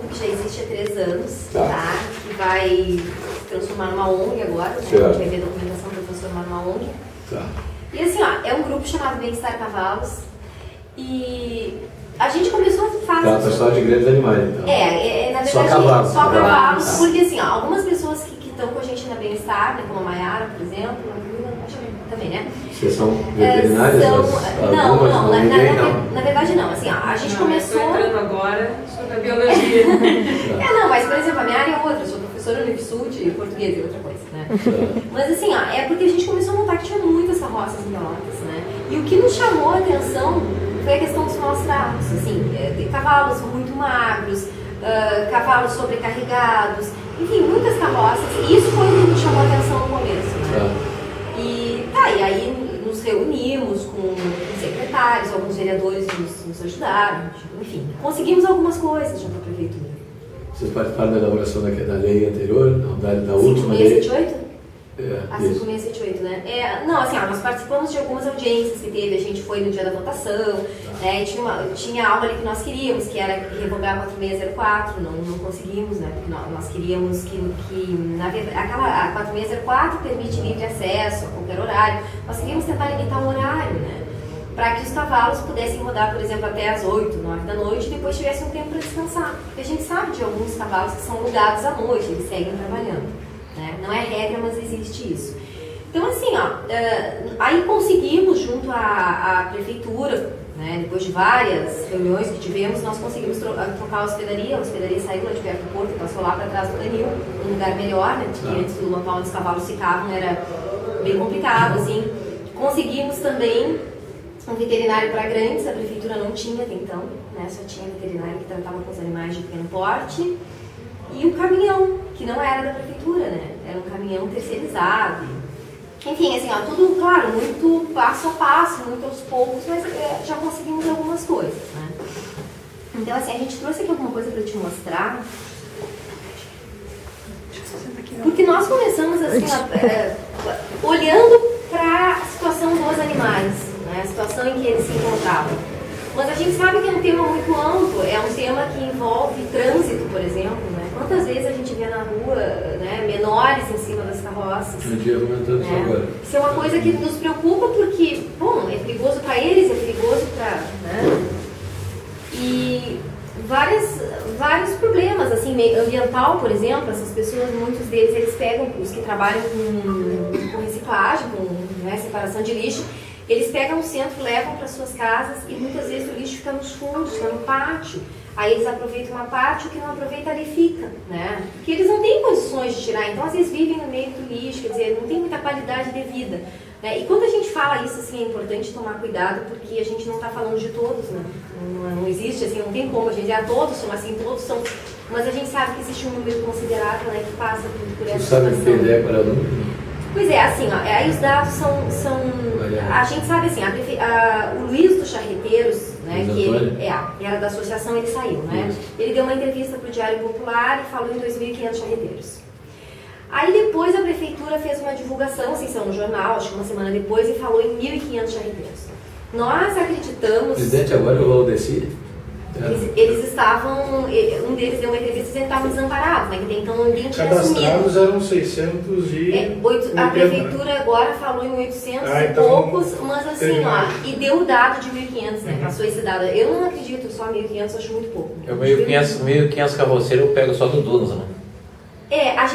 Que já existe há 3 anos, tá? Que vai se transformar numa ONG agora, né? A gente vai ver a documentação para transformar numa ONG. Tá. E assim, ó, é um grupo chamado Bem-Estar Cavalos. E a gente começou a fazer... Tá, pessoal de grandes animais, então. Na verdade, só cavalos. Só cavalos, tá. Porque assim, ó, algumas pessoas que estão com a gente na Bem-Estar, né, como a Mayara, por exemplo, também, né? Vocês são veterinários? Na verdade não, assim, ó, a gente começou... Eu estou entrando agora sobre a biologia. Não, mas por exemplo, a minha área é outra, eu sou professora Unifsud e português é outra coisa, né? Mas assim, ó, é porque a gente começou a notar que tinha muitas carroças em Pelotas, né? E o que nos chamou a atenção foi a questão dos maus tratos, assim, cavalos muito magros, cavalos sobrecarregados, enfim, muitas carroças, e isso foi o que nos chamou a atenção no começo, né? E aí nos reunimos com secretários, alguns vereadores nos ajudaram, enfim, conseguimos algumas coisas junto à prefeitura. Vocês participaram da elaboração da lei anterior, não, da última lei? 5678? A 5678, né? Não, assim, nós participamos de algumas audiências que teve, a gente foi no dia da votação, né? Tinha algo ali que nós queríamos, que era revogar a 4604, não conseguimos, né? Porque nós queríamos que na verdade, a 4604 permite livre acesso a qualquer horário, nós queríamos tentar limitar o horário, né? Para que os cavalos pudessem rodar, por exemplo, até as 8, 9 da noite e depois tivessem um tempo para descansar. Porque a gente sabe de alguns cavalos que são alugados à noite, eles seguem trabalhando, né? Não é regra, mas existe isso. Então, assim, aí conseguimos, junto à prefeitura, né, depois de várias reuniões que tivemos, nós conseguimos trocar a hospedaria saiu lá de perto do porto, passou lá para trás do canil, um lugar melhor, né? Porque antes do local onde os cavalos ficavam era bem complicado, assim. Conseguimos também um veterinário para grandes, a prefeitura não tinha até então, né? Só tinha veterinário que tratava com os animais de pequeno porte. E o caminhão, que não era da prefeitura, né? Era um caminhão terceirizado. Enfim, assim, tudo, claro, muito passo a passo, muito aos poucos, mas já conseguimos algumas coisas, né? Então, assim, a gente trouxe aqui alguma coisa para te mostrar. Porque nós começamos, assim, olhando para a situação dos animais, né? A situação em que eles se encontravam. Mas a gente sabe que é um tema muito amplo, é um tema que envolve trânsito, por exemplo, né? Quantas vezes a gente vê na rua, né, menores em cima das carroças? Um dia comentando isso agora. Isso é uma coisa que nos preocupa porque, bom, é perigoso para eles, é perigoso para... né? E vários problemas, assim, ambiental, por exemplo, essas pessoas, muitos deles, eles pegam, os que trabalham com reciclagem, com, né, separação de lixo, eles pegam o centro, levam para suas casas e muitas vezes o lixo fica nos fundos, fica no pátio. Aí eles aproveitam uma parte, o que não aproveita ali fica, né? Porque eles não têm condições de tirar, então às vezes vivem no meio do lixo, quer dizer, não tem muita qualidade de vida, né? E quando a gente fala isso, assim, é importante tomar cuidado, porque a gente não está falando de todos, né? Não existe, assim, não tem como a gente dizer, todos são assim, todos são... Mas a gente sabe que existe um número considerável, né, que passa por essa situação. Você sabe que ideia para aluno? Pois é, assim, aí os dados são a gente sabe assim, o Luiz dos Charreteiros, né, que ele era da associação, ele saiu, né? Ele deu uma entrevista para o Diário Popular e falou em 2.500 charreteiros. Aí depois a prefeitura fez uma divulgação, assim, saiu no jornal, acho que uma semana depois, e falou em 1.500 charreteiros. Nós acreditamos... O presidente agora é o Valdeci? Eles estavam, um deles deu uma entrevista dizendo que estavam desamparados, né? Que então ninguém tinha assumido. Cadastrados eram 600 e... a prefeitura agora falou em 800 e poucos, mas assim, e deu o dado de 1.500, né? Passou esse dado. Eu não acredito só 1.500, acho muito pouco. Eu 1.500 carroceiros eu pego só do Dunas, né? A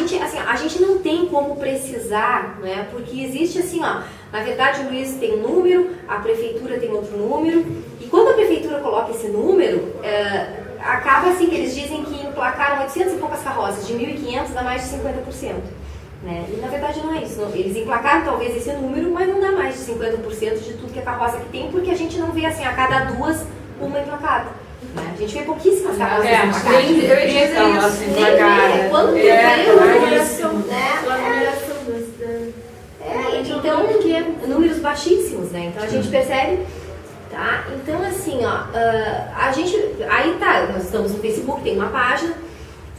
gente não tem como precisar, né? Porque existe assim, na verdade o Luiz tem um número, a prefeitura tem outro número, e quando a prefeitura coloca esse número, acaba assim que eles dizem que emplacaram 800 e poucas carroças, de 1.500 dá mais de 50%. Né? E na verdade não é isso, não. Eles emplacaram talvez esse número, mas não dá mais de 50% de tudo que a carroça que tem, porque a gente não vê assim, a cada 2, uma emplacada. Né? A gente vê pouquíssimas carroças emplacadas. Eu ia dizer isso, assim, quando tem então, números baixíssimos, né? Então a gente percebe, tá? Então assim, a gente, nós estamos no Facebook, tem uma página,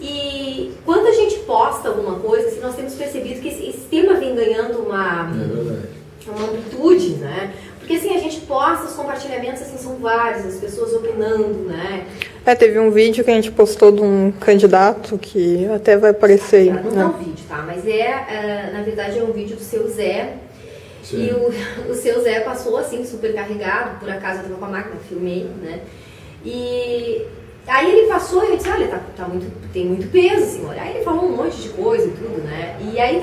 e quando a gente posta alguma coisa, assim, nós temos percebido que esse tema vem ganhando uma amplitude, né? Porque assim, a gente posta os compartilhamentos, assim, são vários, as pessoas opinando, né? Teve um vídeo que a gente postou de um candidato que até vai aparecer aí. Não tá um vídeo, tá? Mas na verdade é um vídeo do seu Zé. Sim. E o seu Zé passou assim, super carregado, por acaso eu tava com a máquina, filmei, né? E aí ele passou e eu disse, olha, tem muito peso, senhor. Aí ele falou um monte de coisa e tudo, né? E aí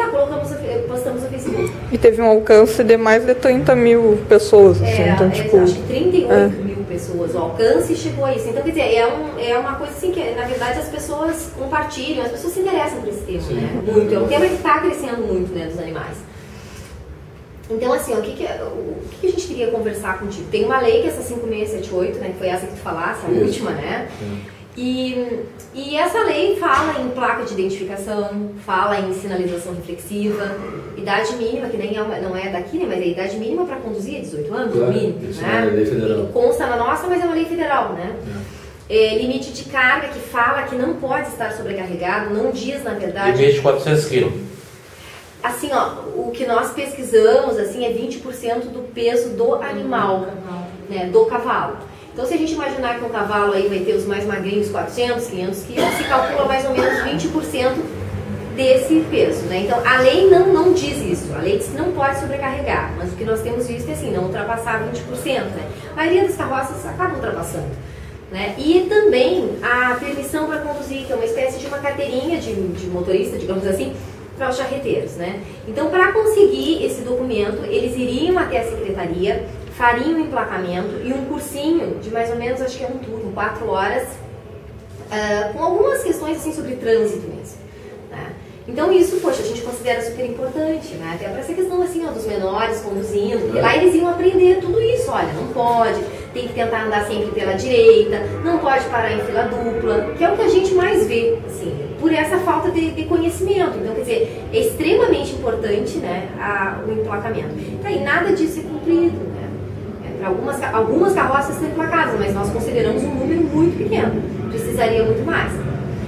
postamos no Facebook. E teve um alcance de mais de 30 mil pessoas, assim, então tipo... acho que 38 mil pessoas, o alcance chegou a isso. Então, quer dizer, é uma coisa assim que, na verdade, as pessoas compartilham, as pessoas se interessam por esse tema, sim, né? Muito. É um tema que está crescendo muito, né, dos animais. Então, assim, o que a gente queria conversar contigo? Tem uma lei que é essa 5678, né, que foi essa que tu falasse, a última, né? E essa lei fala em placa de identificação, fala em sinalização reflexiva, idade mínima, que nem não é daqui, né, mas é idade mínima para conduzir, 18 anos, claro, mínimo, isso né? É lei federal. Consta na nossa, mas é uma lei federal, né? Limite de carga, que fala que não pode estar sobrecarregado, não diz, na verdade... Limite de 400 quilos. Assim, ó, o que nós pesquisamos, assim, é 20% do peso do animal, né, do cavalo. Então, se a gente imaginar que um cavalo aí vai ter os mais magrinhos, 400, 500 quilos, se calcula mais ou menos 20% desse peso, né? Então, a lei não diz isso. A lei diz que não pode sobrecarregar, mas o que nós temos visto é assim, não ultrapassar 20%, né? A maioria das carroças acaba ultrapassando, né? E também a permissão para conduzir, que é uma espécie de uma carteirinha de motorista, digamos assim, para os charreteiros, né? Então, para conseguir esse documento, eles iriam até a secretaria, fariam o emplacamento e um cursinho de mais ou menos, acho que é um turno, 4 horas, com algumas questões assim sobre trânsito mesmo, né? Então isso, poxa, a gente considera super importante, né? Até para essa questão assim, ó, dos menores conduzindo, porque lá eles iam aprender tudo isso, olha, não pode, tem que tentar andar sempre pela direita, não pode parar em fila dupla, que é o que a gente mais vê, assim, por essa falta de conhecimento. Então, quer dizer, é extremamente importante, né, o emplacamento. Então, aí nada disso é cumprido, né? Algumas carroças são emplacadas, mas nós consideramos um número muito pequeno, precisaria muito mais.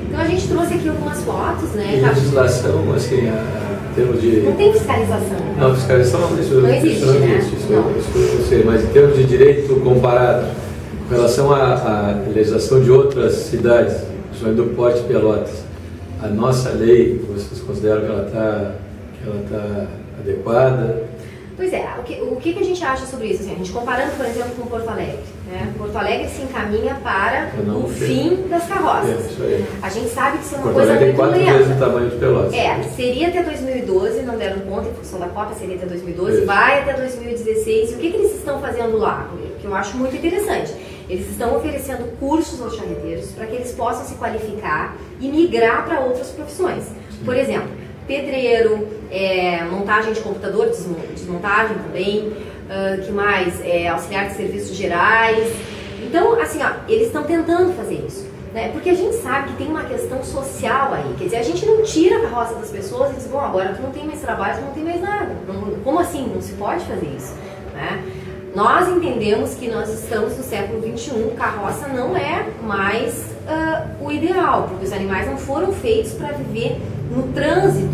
Então, a gente trouxe aqui algumas fotos, né? E legislação, assim, em termos de... Não tem fiscalização. Não, fiscalização não existe, né? Isso eu sei, mas em termos de direito comparado, com relação à legislação de outras cidades, principalmente do Porto de Pelotas, a nossa lei, vocês consideram que ela está adequada? Pois é, o que a gente acha sobre isso? Assim, a gente comparando, por exemplo, com Porto Alegre, né? Porto Alegre se encaminha para o fim das carroças. A gente sabe que isso é uma coisa muito lenta. 4 vezes o tamanho de Pelotas. Seria até 2012, não deram conta, em função da Copa seria até 2012, vai até 2016. E o que eles estão fazendo lá? Que eu acho muito interessante. Eles estão oferecendo cursos aos charreteiros para que eles possam se qualificar e migrar para outras profissões. Por exemplo, pedreiro, montagem de computador, desmontagem também, que mais? Auxiliar de serviços gerais. Então, assim, ó, eles estão tentando fazer isso, né? Porque a gente sabe que tem uma questão social aí, quer dizer, a gente não tira a carroça das pessoas e diz, bom, agora tu não tem mais trabalho, tu não tem mais nada. Como assim? Não se pode fazer isso, né? Nós entendemos que nós estamos no século XXI, carroça não é mais o ideal, porque os animais não foram feitos para viver no trânsito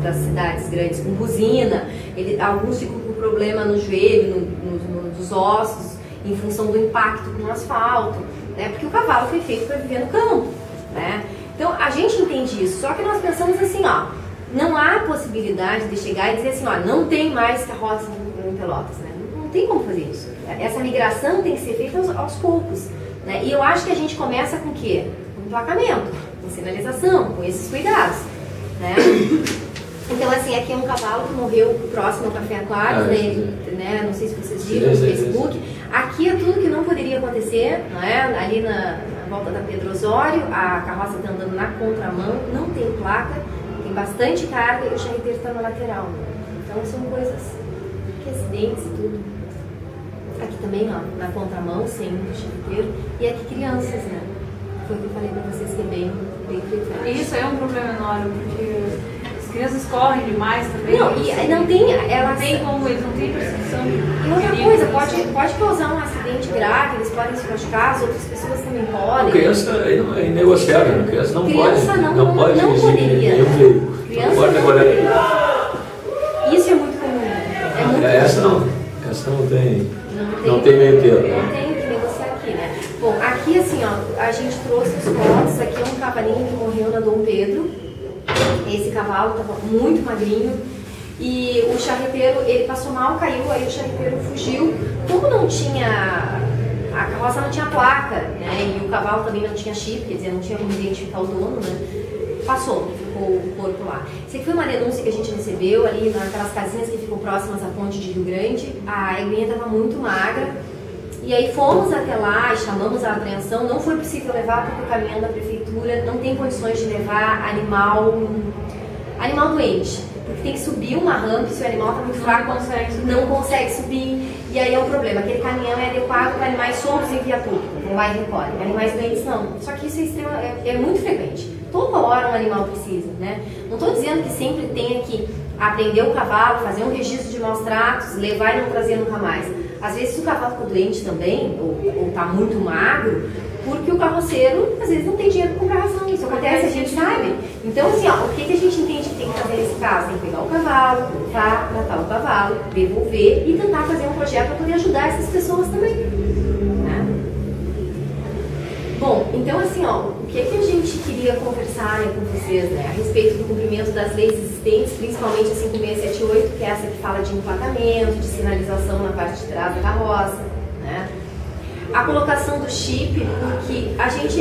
das cidades grandes, com buzina, alguns ficam com problema no joelho, nos ossos, em função do impacto com o asfalto, né? Porque o cavalo foi feito para viver no campo, né? Então a gente entende isso, só que nós pensamos assim, ó, não há possibilidade de chegar e dizer assim, ó, não tem mais carroças em Pelotas, né? Não tem como fazer isso. Essa migração tem que ser feita aos poucos, né? E eu acho que a gente começa com o quê? Com emplacamento, com sinalização, com esses cuidados, né? Então, assim, aqui é um cavalo que morreu próximo ao Café Aquário, né? Não sei se vocês viram no Facebook. Aqui é tudo que não poderia acontecer, né? Ali na volta da Pedro Osório, a carroça está andando na contramão, não tem placa, tem bastante carga e o charreteiro está na lateral, né? Então, são coisas, que acidentes e tudo. Aqui também, ó, na contramão, sem o charreteiro. E aqui crianças, né? Foi o que eu falei pra vocês que é bem frequente. Isso é um problema enorme, porque as crianças correm demais também. Não, e não tem, elas tem como, eles não têm percepção. E outra coisa, pode causar um acidente grave, eles podem se machucar, as outras pessoas também podem. A criança é inegociável, a criança não pode poderia. Nenhum veículo. Criança não poderia. Isso é muito comum. Essa negociação não tem meio termo. Não tem o que negociar aqui, né? Bom, aqui assim, ó, a gente trouxe os cortes, aqui é um cavalinho que morreu na Dom Pedro. Esse cavalo estava muito magrinho e o charreteiro, ele passou mal, caiu, aí o charreteiro fugiu. Como não tinha, a carroça não tinha placa, né? E o cavalo também não tinha chip, quer dizer, não tinha como identificar o dono, né? Passou, ficou o corpo lá. Isso aqui foi uma denúncia que a gente recebeu ali naquelas casinhas que ficam próximas à ponte de Rio Grande. A eguinha estava muito magra. E aí fomos até lá e chamamos a apreensão. Não foi possível levar porque o caminhão da prefeitura não tem condições de levar animal doente. Porque tem que subir uma rampa, se o animal está muito fraco, não consegue subir. E aí é um problema. Aquele caminhão é adequado para animais soltos em via pública, não vai e recolhe. Animais doentes não. Só que isso é muito frequente. Toda hora um animal precisa, né? Não estou dizendo que sempre tenha que aprender o cavalo, fazer um registro de maus tratos, levar e não trazer nunca mais. Às vezes o cavalo ficou doente também, ou está muito magro, porque o carroceiro às vezes não tem dinheiro para comprar ração. Isso acontece, a gente sabe. Então, assim, ó, o que a gente entende que tem que fazer nesse caso? Tem que pegar o cavalo, tratar o cavalo, devolver e tentar fazer um projeto para poder ajudar essas pessoas também. Né? Bom, então assim, ó, o que a gente queria conversar, né, com vocês, né, a respeito do cumprimento das leis existentes, principalmente a 5678, que é essa que fala de emplacamento, de sinalização na parte de trás da carroça, né? A colocação do chip, porque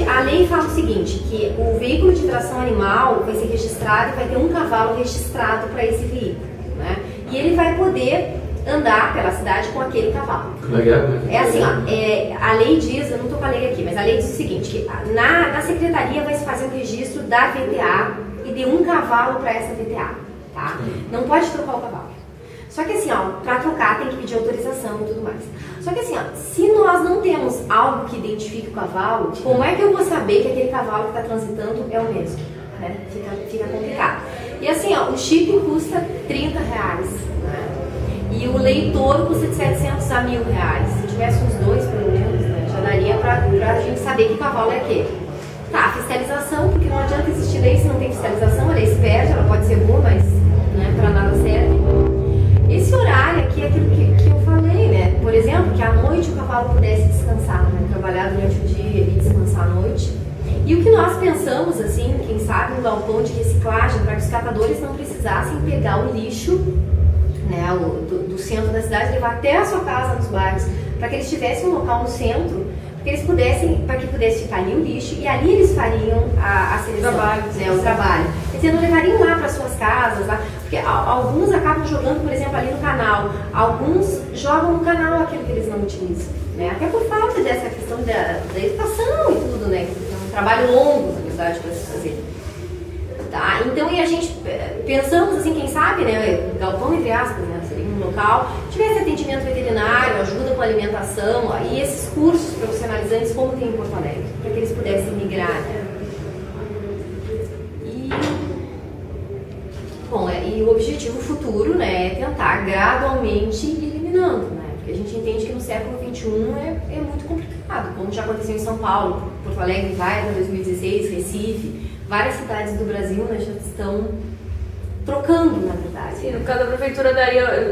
a lei fala o seguinte, que o veículo de tração animal vai ser registrado e vai ter um cavalo registrado para esse veículo, né? E ele vai poder andar pela cidade com aquele cavalo. É assim, ó, a lei diz, eu não estou com a lei aqui, mas a lei diz o seguinte, que na secretaria vai se fazer o registro da VTA e de um cavalo para essa VTA, tá? Não pode trocar o cavalo. Só que assim, ó, para trocar tem que pedir autorização e tudo mais. Só que assim, ó, se nós não temos algo que identifique o cavalo, como é que eu vou saber que aquele cavalo que está transitando é o mesmo? Né? Fica complicado. E assim, ó, o chip custa R$30, né? E o leitor custa de 700 a R$1.000. Se tivesse uns dois, pelo menos, né, já daria pra gente saber que cavalo é aquele. Tá, fiscalização, porque não adianta existir lei se não tem fiscalização, a lei se perde, ela pode ser boa, mas né, pra nada serve. Esse horário aqui é aquilo que eu falei, né? Por exemplo, que à noite o cavalo pudesse descansar, né? Trabalhar durante o dia e descansar à noite. E o que nós pensamos, assim, quem sabe, um galpão de reciclagem, para que os catadores não precisassem pegar o lixo, né, do centro da cidade, levar até a sua casa nos bairros, para que eles tivessem um local no centro, para que pudesse ficar ali o lixo e ali eles fariam a seleção, o trabalho. Quer dizer, não levariam lá para suas casas, lá, porque alguns acabam jogando, por exemplo, ali no canal, alguns jogam no canal aquilo que eles não utilizam, né, até por falta dessa questão da educação e tudo, né, é um trabalho longo, na verdade, para se fazer. Tá? Então, e a gente pensamos assim, quem sabe, né, galpão entre aspas, né, seria um local, tivesse atendimento veterinário, ajuda com alimentação, e esses cursos profissionalizantes como tem em Porto Alegre, para que eles pudessem migrar, né. E o objetivo futuro, né, é tentar gradualmente ir eliminando, né, porque a gente entende que no século XXI é muito complicado, como já aconteceu em São Paulo, Porto Alegre vai até 2016, Recife, várias cidades do Brasil, né, já estão trocando, na verdade. Sim, no caso a prefeitura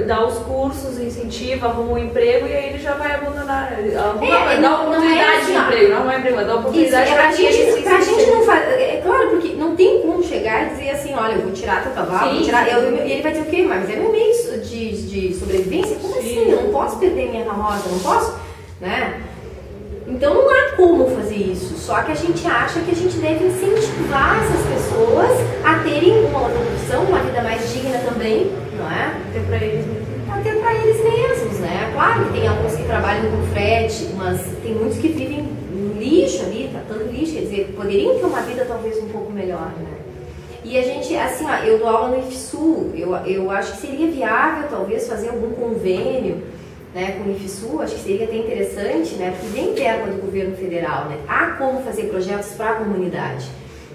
dá os cursos, incentiva, arruma um emprego e aí ele já vai abandonar. Dá oportunidade de emprego, não é emprego, dá oportunidade para a gente não fazer. É claro, porque não tem como chegar e dizer assim, olha, eu vou tirar teu cavalo, vou tirar. E ele vai dizer o quê? Mas é meu meio de sobrevivência? Como assim? Eu não posso perder minha carroça, não posso? Né? Então não há como fazer isso, só que a gente acha que a gente deve incentivar essas pessoas a terem uma outra profissão, uma vida mais digna também, não é? Até para eles mesmos, né? Claro que tem alguns que trabalham com frete, mas tem muitos que vivem no lixo ali, tratando lixo, quer dizer, poderiam ter uma vida talvez um pouco melhor, né? E a gente, assim, ó, eu dou aula no IFSU, eu acho que seria viável talvez fazer algum convênio, né, com o IFSU, acho que seria até interessante, né, porque vem verba do governo federal, né, há como fazer projetos para a comunidade.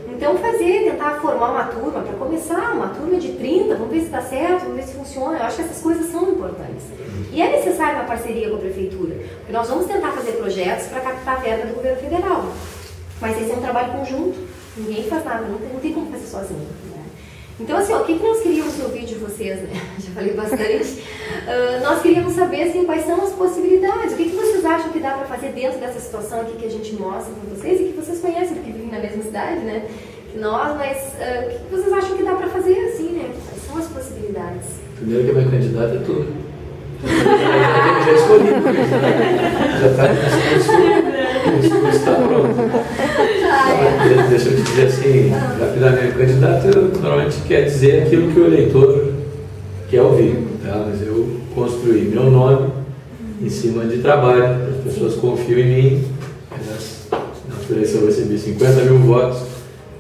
Então tentar formar uma turma, para começar, uma turma de 30, vamos ver se dá certo, vamos ver se funciona, eu acho que essas coisas são importantes. E é necessário uma parceria com a prefeitura, porque nós vamos tentar fazer projetos para captar verba do governo federal, mas esse é um trabalho conjunto, ninguém faz nada, não tem como fazer sozinho, né? Então, assim, ó, o que nós queríamos ouvir de vocês, né? Já falei bastante. Nós queríamos saber, assim, quais são as possibilidades. O que vocês acham que dá para fazer dentro dessa situação aqui que a gente mostra para vocês e que vocês conhecem, porque vivem na mesma cidade, né? Que nós, mas o que vocês acham que dá para fazer, assim, né? Quais são as possibilidades? Primeiro que a minha candidata é tudo. Já escolhi. Já está pronto. Deixa eu te dizer assim, rapidamente, candidato normalmente quer dizer aquilo que o eleitor quer ouvir, tá? Mas eu construí meu nome em cima de trabalho, as pessoas confiam em mim. Na eleição eu recebi 50 mil votos,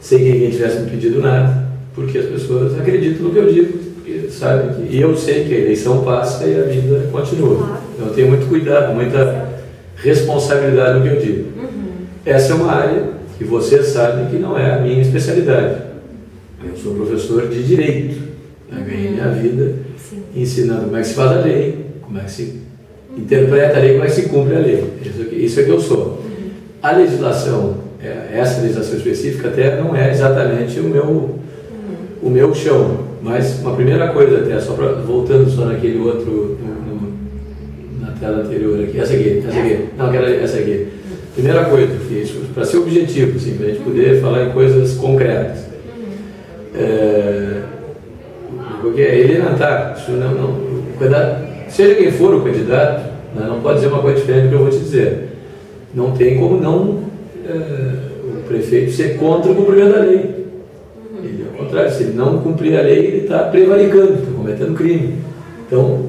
sem que ninguém tivesse me pedido nada, porque as pessoas acreditam no que eu digo, sabem que, e eu sei que a eleição passa e a vida continua. Então eu tenho muito cuidado, muita responsabilidade no que eu digo. Essa é uma área que vocês sabem que não é a minha especialidade. Eu sou professor de Direito. Eu ganhei minha vida ensinando como é que se faz a lei, como é que se interpreta a lei, como é que se cumpre a lei. Isso é que eu sou. A legislação, essa legislação específica até não é exatamente o meu chão. Mas uma primeira coisa até, só voltando só naquele outro, na tela anterior aqui, essa aqui. Não, essa aqui. Primeira coisa, para ser objetivo, assim, para a gente poder falar em coisas concretas. Porque é elementar, isso seja quem for o candidato, né, não pode dizer uma coisa diferente do que eu vou te dizer. Não tem como o prefeito ser contra o cumprimento da lei. Ele, ao contrário, se ele não cumprir a lei, ele está prevaricando, está cometendo crime. Então,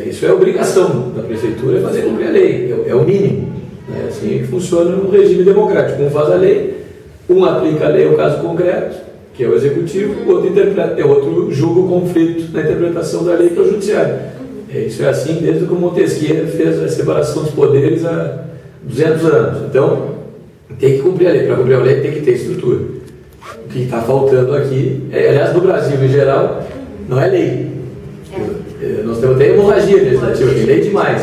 isso é obrigação da prefeitura, fazer cumprir a lei, é o mínimo. É assim que funciona no regime democrático. Um faz a lei, um aplica a lei ao caso concreto, que é o executivo, o outro interpreta, outro julga o conflito na interpretação da lei, que é o judiciário. Isso é assim desde que o Montesquieu fez a separação dos poderes há 200 anos. Então, tem que cumprir a lei. Para cumprir a lei tem que ter estrutura. O que está faltando aqui, aliás, no Brasil em geral, não é lei. Nós temos até hemorragia legislativa, tem lei demais.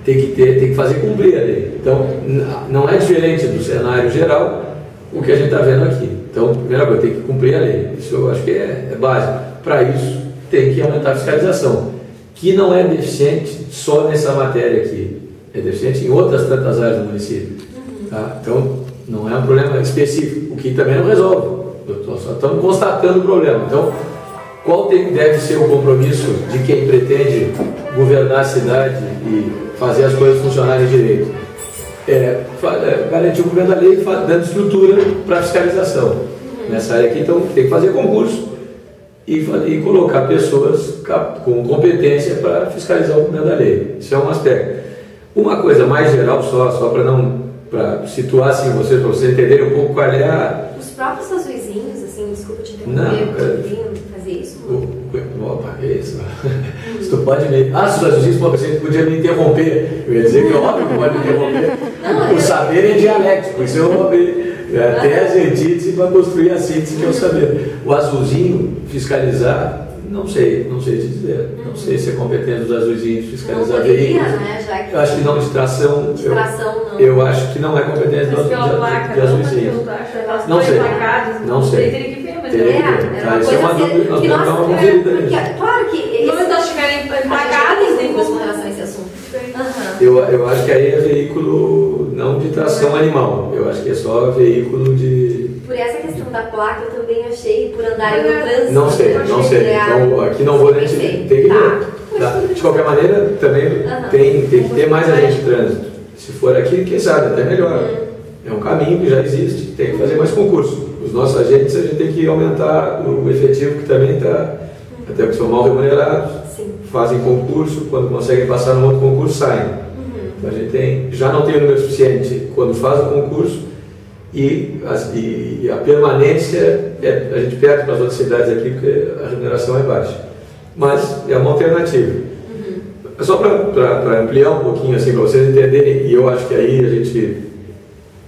Tem que fazer cumprir a lei. Então, não é diferente do cenário geral o que a gente está vendo aqui. Então, primeira coisa, tem que cumprir a lei. Isso eu acho que é básico. Para isso, tem que aumentar a fiscalização, que não é deficiente só nessa matéria aqui. É deficiente em outras tantas áreas do município. Tá? Então, não é um problema específico, o que também não resolve. Só estamos constatando o problema. Então, qual deve ser o compromisso de quem pretende governar a cidade e fazer as coisas funcionarem direito? Garantir o cumprimento da lei, dando estrutura para a fiscalização. Nessa área aqui, então, tem que fazer concurso e colocar pessoas com competência para fiscalizar o cumprimento da lei. Isso é um aspecto. Uma coisa mais geral, só para situar assim, para vocês entenderem um pouco qual é a... Os próprios azuizinhos, assim, desculpa te interromper, fazer isso? Opa, que isso? Se tu pode me... se os azuizinhos você podia me interromper. Eu ia dizer que é óbvio que pode me interromper. O saber é dialético, isso eu vou abrir tese e antítese para construir a síntese que é o saber. O azulzinho fiscalizar, não sei te dizer. Não sei se é competente dos azulzinhos fiscalizar veículos. Né, eu acho que não, de tração. Não. Eu acho que não é competente de azulzinhos. Não sei. Teria que ver, mas isso é uma dúvida, nós temos uma conferida nisso. Claro que quando nós estiverem placados, tem com relação a esse assunto. Eu acho que aí é veículo não de tração animal, eu acho que é só veículo de... Por essa questão da placa eu também achei, por andarem no trânsito. Não sei. Então aqui não vou nem tem que ver. Tá. De qualquer maneira, também tem que ter mais agente de trânsito. Se for aqui, quem sabe, até melhor. É um caminho que já existe, tem que fazer mais concurso. Os nossos agentes, a gente tem que aumentar o efetivo, que também está, até porque são mal remunerados, fazem concurso, quando conseguem passar no outro concurso, saem. Então a gente já não tem o número suficiente quando faz o concurso, e a permanência, a gente perde para as outras cidades aqui, porque a remuneração é baixa. Mas é uma alternativa. Só para ampliar um pouquinho, assim, para vocês entenderem, e eu acho que aí a gente...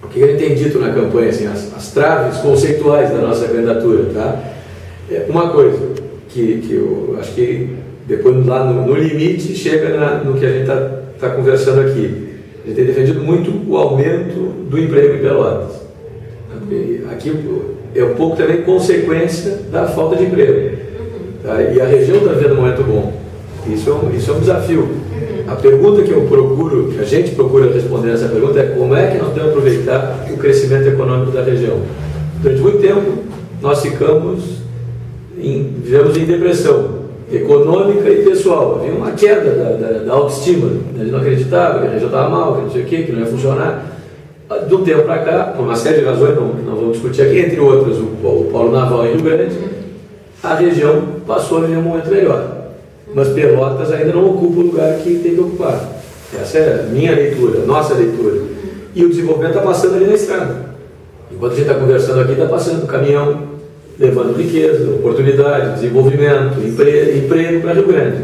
O que a gente tem dito na campanha, assim, as traves conceituais da nossa candidatura, tá? Uma coisa que eu acho que depois lá no limite chega no que a gente está conversando aqui. A gente tem defendido muito o aumento do emprego em Pelotas. Aqui é um pouco também consequência da falta de emprego. Tá? E a região está vivendo um momento bom. Isso é um desafio. A pergunta que a gente procura responder essa pergunta é como é que nós podemos aproveitar o crescimento econômico da região. Durante muito tempo, nós vivemos em depressão econômica e pessoal. Havia uma queda da autoestima. A gente não acreditava que a região estava mal, que não sei o quê, que não ia funcionar. De um tempo para cá, por uma série de razões, não vamos discutir aqui, entre outras, o Polo Naval em Rio Grande, a região passou a viver um momento melhor. Mas Pelotas ainda não ocupa o lugar que tem que ocupar. Essa é a minha leitura, a nossa leitura. E o desenvolvimento está passando ali na estrada. Enquanto a gente está conversando aqui, está passando o caminhão, levando riqueza, oportunidade, desenvolvimento, emprego para Rio Grande.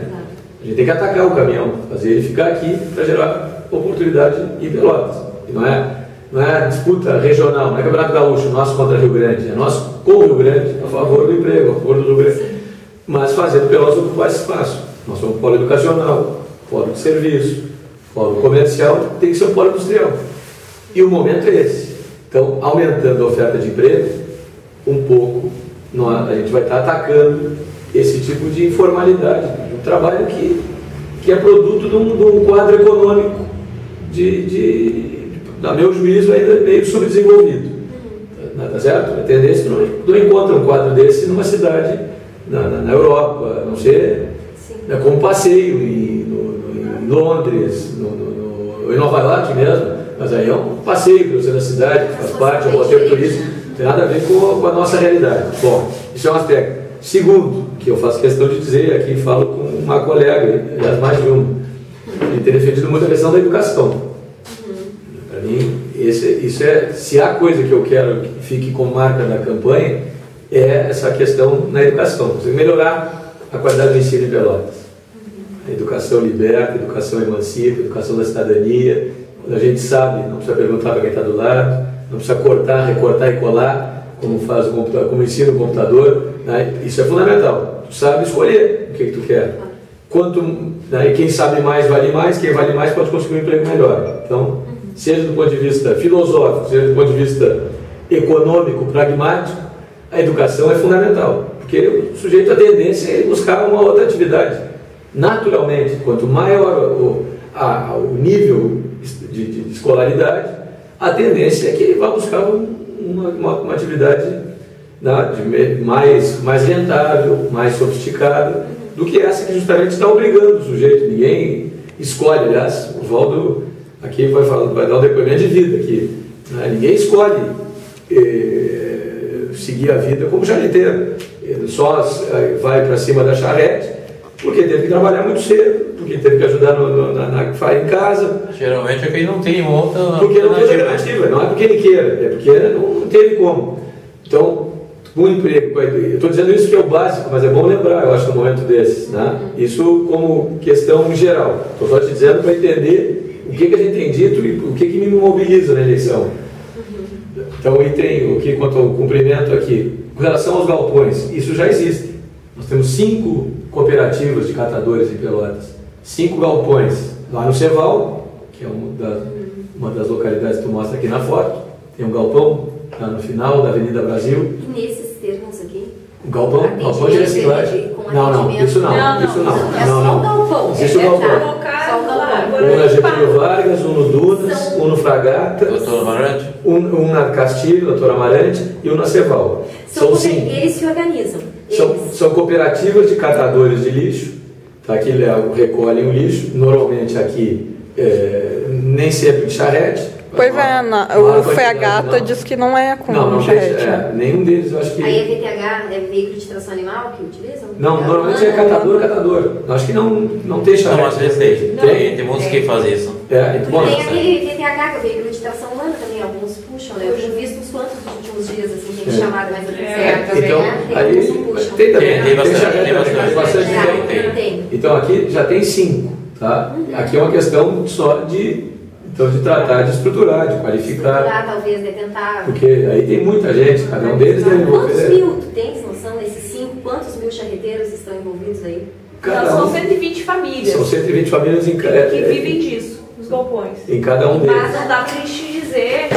A gente tem que atacar o caminhão, fazer ele ficar aqui para gerar oportunidade em Pelotas. E não é disputa regional, não é Campeonato Gaúcho, nosso contra Rio Grande, é nosso com o Rio Grande, a favor do emprego, a favor do Rio Grande. Mas fazendo Pelotas ocupar esse espaço. Nós somos um polo educacional, polo de serviço, polo comercial, tem que ser um polo industrial. E o momento é esse. Então, aumentando a oferta de emprego, um pouco, a gente vai estar atacando esse tipo de informalidade, um trabalho que é produto de um quadro econômico a meu juízo, ainda meio subdesenvolvido. Tá certo? A tendência não encontra um quadro desse numa cidade na Europa, a não ser como passeio em Londres, em Nova York mesmo, mas aí é um passeio pelo centro da cidade, que faz parte do roteiro turístico, não tem nada a ver com a nossa realidade. Bom, isso é um aspecto. Segundo, que eu faço questão de dizer, aqui falo com uma colega, aliás, mais de uma, que tem defendido muito a questão da educação. Para mim, se há coisa que eu quero que fique como marca da campanha, é essa questão na educação. Você melhorar a qualidade do ensino em Pelotas. A educação liberta, a educação emancipa, a educação da cidadania. Quando a gente sabe, não precisa perguntar para quem está do lado, não precisa cortar, recortar e colar, como ensina o computador. Né? Isso é fundamental. Tu sabe escolher o que tu quer. Quem sabe mais vale mais, quem vale mais pode conseguir um emprego melhor. Então, seja do ponto de vista filosófico, seja do ponto de vista econômico, pragmático, a educação é fundamental, porque o sujeito, a tendência é buscar uma outra atividade. Naturalmente, quanto maior o nível de escolaridade, a tendência é que ele vá buscar uma atividade mais rentável, mais sofisticada, do que essa que justamente está obrigando o sujeito. Ninguém escolhe, aliás, o Valdo aqui vai dar um depoimento de vida aqui. Né? Ninguém escolhe seguir a vida como charreteiro. Ele só vai para cima da charrete porque teve que trabalhar muito cedo, porque teve que ajudar em casa. Geralmente é que ele não tem outra. Porque não tem alternativa, não é porque ele queira, é porque não teve como. Então, um emprego, eu estou dizendo isso que é o básico, mas é bom lembrar, eu acho, no momento desses. Né? Isso como questão geral. Estou só te dizendo para entender o que a gente tem dito e o que me mobiliza na eleição. Então, e tem o que quanto ao cumprimento aqui. Com relação aos galpões, isso já existe. Nós temos 5 cooperativas de catadores em Pelotas. 5 galpões lá no Ceval, que é uma das localidades que tu mostra aqui na foto. Tem um galpão lá no final da Avenida Brasil. E nesses termos aqui? O galpão de reciclagem. Não, isso não. É só um galpão. Existe o galpão. Um na Getúlio Vargas, um no Dunas, um no Fragata, um na Castilho, Doutor Amarante, e um na Ceval. São 5. Eles se organizam. São cooperativas de catadores de lixo, tá? Que recolhem o lixo, normalmente aqui nem sempre de charrete. Pois é, o Fragata diz que não é com charrete. Nenhum deles, eu acho que... Aí é VTH, é veículo de tração animal que utilizam? Não, normalmente é catador. Acho que não tem charrete. Não, às vezes tem muitos que fazem isso. Tem aquele VTH, que é o veículo de tração humana também, alguns puxam, né? Eu já vi uns quantos nos últimos dias, assim, tem chamado mais atenção também, então, né? Aí, tem também. Tem bastante. Então aqui já tem 5, tá? Aqui é uma questão só de tratar, de estruturar, de qualificar. Talvez, de tentar... Porque aí tem muita gente, cada um deles deve envolver... Quantos mil, tu tens noção desses 5? Quantos mil charreteiros estão envolvidos aí? São 120 famílias. São 120 famílias que vivem disso, nos galpões. Em cada um deles. Mas não dá pra gente dizer,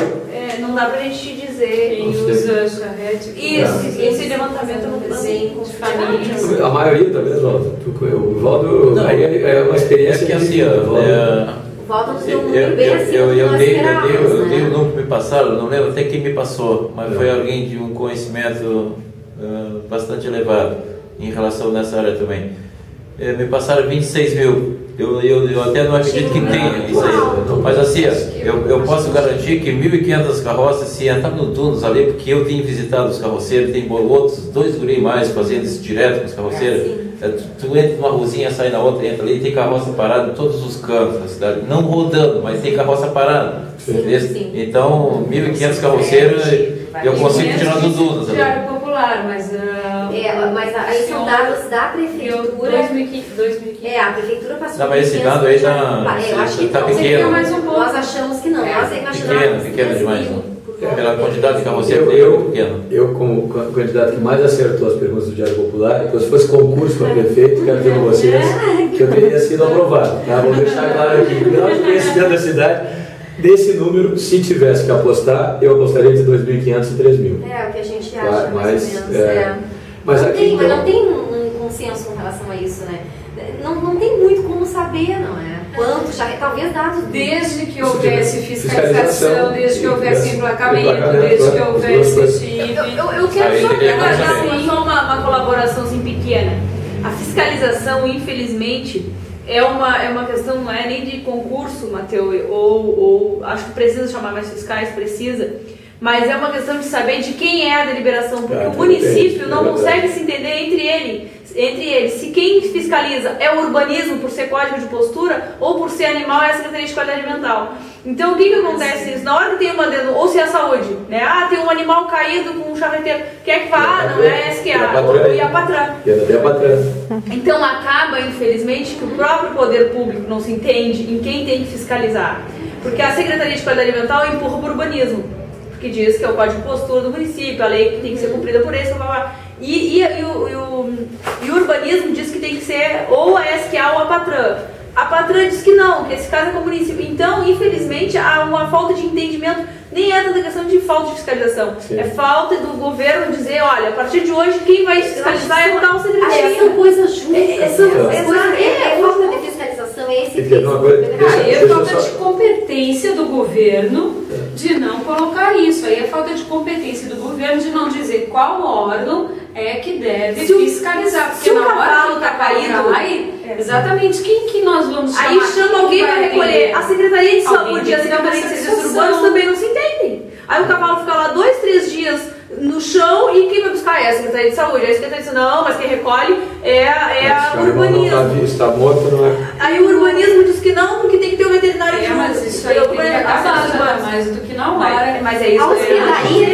não dá pra gente te dizer. Quem usa charrete. Isso, esse levantamento não tem de famílias. A maioria também, Valdo. O Valdo aí é uma experiência que assim, o Valdo nos deu um número bem acima do que nós eu esperávamos, dei o número que me passaram, não lembro até quem me passou, mas foi alguém de um conhecimento bastante elevado em relação nessa área também. Me passaram 26 mil. Eu até não acredito que tenha isso aí. Mas assim, eu posso garantir que 1.500 carroças, se entrar no Dunos ali, porque eu tenho visitado os carroceiros, tem outros 2 guris mais fazendo isso direto com os carroceiros. Tu entra numa ruzinha, sai na outra, entra ali, tem carroça parada em todos os cantos da cidade. Não rodando, mas tem carroça parada. Então, 1.500 carroceiros, eu consigo tirar do Dunos ali. Já é popular, mas... mas aí são dados da prefeitura. 2.500. A prefeitura passou. Não, mas esse dado aí eu acho que tá não, pequeno. mais um pouco. Nós achamos que não. Nós imaginávamos Pequeno demais, não. Pela quantidade de carroceiro pequeno. Eu, como candidato que mais acertou as perguntas do Diário Popular, então, se fosse concurso para prefeito, quero dizer para vocês que eu teria sido aprovado. Tá? Vou deixar claro aqui. O grau de conhecimento da cidade, desse número, se tivesse que apostar, eu apostaria entre 2.500 e 3.000. O que a gente acha, mais ou menos. Mas não tem um consenso com relação a isso, né? Não tem muito como saber, não é? Quanto, talvez dados... Desde que houvesse fiscalização, desde que houvesse emplacamento, desde que houvesse chip... Eu quero só pegar uma colaboração assim, pequena. A fiscalização, infelizmente, é uma questão, não é nem de concurso, Matheus, ou acho que precisa chamar mais fiscais, precisa, mas é uma questão de saber de quem é a deliberação, porque o município não consegue se entender entre eles. Se quem fiscaliza é o urbanismo, por ser código de postura, ou por ser animal, é a Secretaria de Qualidade Ambiental. Então, o que acontece nisso? Na hora que tem uma denúncia, ou se é a saúde, né? Tem um animal caído com um charreteiro, quer que vá? Não é a SQA, e a Patran. Então, acaba, infelizmente, que o próprio poder público não se entende em quem tem que fiscalizar. Porque a Secretaria de Qualidade Ambiental empurra para o urbanismo, porque diz que é o código de postura do município, a lei que tem que ser cumprida por esse, e o urbanismo diz que tem que ser ou a SQA ou a Patran. A Patran diz que não, que esse caso é com o município. Então, infelizmente, há uma falta de entendimento, nem é tanta questão de falta de fiscalização. Sim. É falta do governo dizer, olha, a partir de hoje, quem vai fiscalizar é o secretário. São coisas juntas. Falta de fiscalização, Aí é falta de competência do governo de não colocar isso. Aí é falta de competência do governo de não dizer qual órgão é que deve fiscalizar. Porque na hora que tá caído, exatamente, quem que nós vamos chamar? Aí chama alguém para recolher. A Secretaria de Saúde e a Secretaria de Serviços Urbanos também não se entendem. Aí o cavalo fica lá 2, 3 dias no chão e quem vai buscar é a Secretaria de Saúde. Aí a Secretaria diz, não, mas quem recolhe é a urbanismo. Está morto, não é? Aí o urbanismo diz que não, porque tem que ter um veterinário junto. Mas isso aí tem que acabar mais do que na hora. Mas é isso. A hospedaria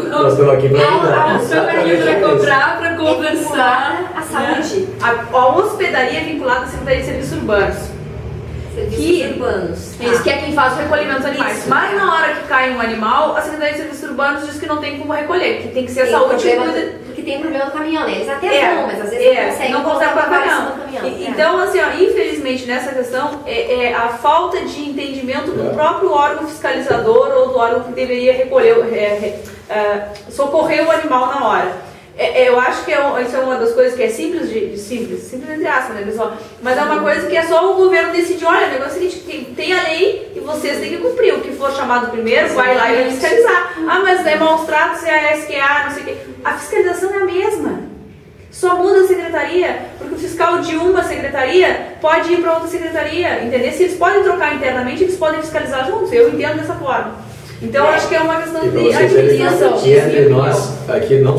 Nós estamos aqui para cobrar, para conversar. A saúde. A hospedaria é vinculada à Secretaria de Serviços Urbanos. Serviços urbanos. Eles que é quem faz o recolhimento dos animais. Isso, mas na hora que cai um animal, a Secretaria de Serviços Urbanos diz que não tem como recolher, que tem que ser a saúde que cuida. Porque tem problema no caminhão, né? Eles até vão, mas às vezes não conseguem com o caminhão. Então, assim, infelizmente nessa questão é a falta de entendimento do próprio órgão fiscalizador ou do órgão que deveria recolher, socorrer o animal na hora. Eu acho que isso é uma das coisas que é simples entre aspas, né, pessoal? Mas é uma coisa que é só o governo decidir, olha, o negócio é o seguinte, tem a lei e vocês têm que cumprir. O que for chamado primeiro, vai lá e vai fiscalizar. Mas é maus tratos, é a SQA, não sei o quê. A fiscalização é a mesma. Só muda a secretaria, porque o fiscal de uma secretaria pode ir para outra secretaria, entendeu? Se eles podem trocar internamente, eles podem fiscalizar juntos. Eu entendo dessa forma. Então, acho que é uma questão de administração. Entre nós, aqui não